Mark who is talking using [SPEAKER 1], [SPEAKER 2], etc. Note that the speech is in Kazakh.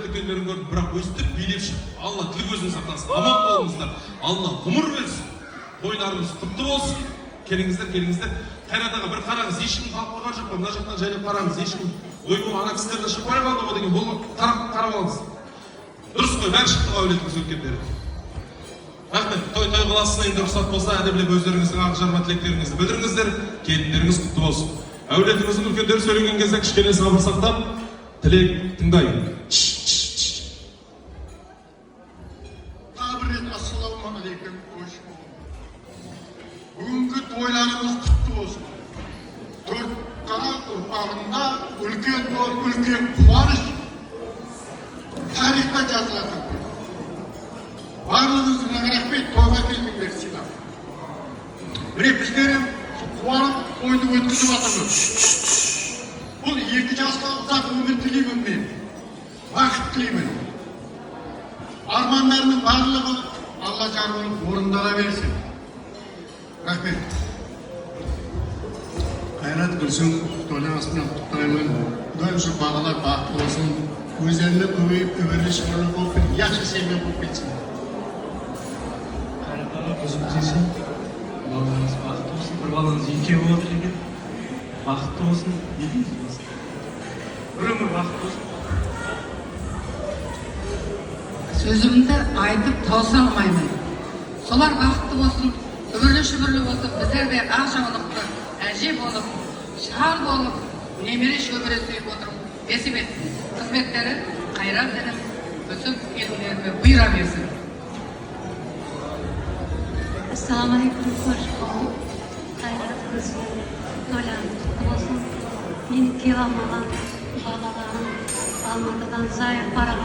[SPEAKER 1] үлкендерін көрдім, бірақ өстіп билеп шығып, Алла тіл көзін сақтасын, аман болыңыздар, Алла ғұмыр берсін, тойларыңыз құтты болсын. Келіңіздер. Қайрат аға, бір қараңыз, ешкім қалып қойған жоқ па? Мына жақтан жайлап қараңыз, ешкім ойбай ана кісілерді шықпай қалды ғой деген, бұл қарап алыңыз. Дұрыс қой, бәрі шықты ғой әулетіңіз үлкендері. Рахмет, той қыласына енді рұқсат болса, әдеблеп өздеріңіздің ақ жарма тілектеріңізді білдіріңіздер, келіндеріңіз құтты болсын. Әулетіңіздің үлкендері сөйлеген кезде кішкене сабыр сақтап, тілек тыңдайын.
[SPEAKER 2] Тағы бір рет ассалаумағалейкум. Бүгінгі тойларымыз құтты болсын. Төртқара ұрпағында үлкен той, үлкен қуаныш тарихта жазылады. Барлығыңызға рахмет, тойға келдіңдер сыйлап. Міне біздер қуанып тойды өткізіп жатырмыз. Бұл 2 жасқа ұзақ өмір тілеймін мен. Бақыт тілеймін. Армандарының барлығы Алла жағынан орындала берсін. Рахмет. Қайрат Гүлсім тойлағасынан құттықтаймын. Құдай үшін бағалар бақытты болсын. Өздеріне көбейіп, өмірі шығарып болып, яқшы семья болып кетсін.
[SPEAKER 3] Қайрат аға, көзім тисе, балаңыз бақытты болсын. Бір балаңыз 2 болып отыр екен. Бақытты болсын. Не дейсіз? Бір өмір бақытты болсын.
[SPEAKER 4] Сөзімді айтып тауса алмаймын. Солар бақытты болсын, үбірлі-шүбірлі болсын, біздер де ақ жаулықты, әже болып, шар болып, немере шөбіре сүйіп отырып, бесіп етсін. Қызметтері қайрат дінім, өсіп келіндеріме бұйра берсін.
[SPEAKER 5] Assalamualaikum warahmatullahi Қайрат Гүлсім тойларыңыз құтты болсын. Мені кел алмаған балаларым Алматыдан Зайыр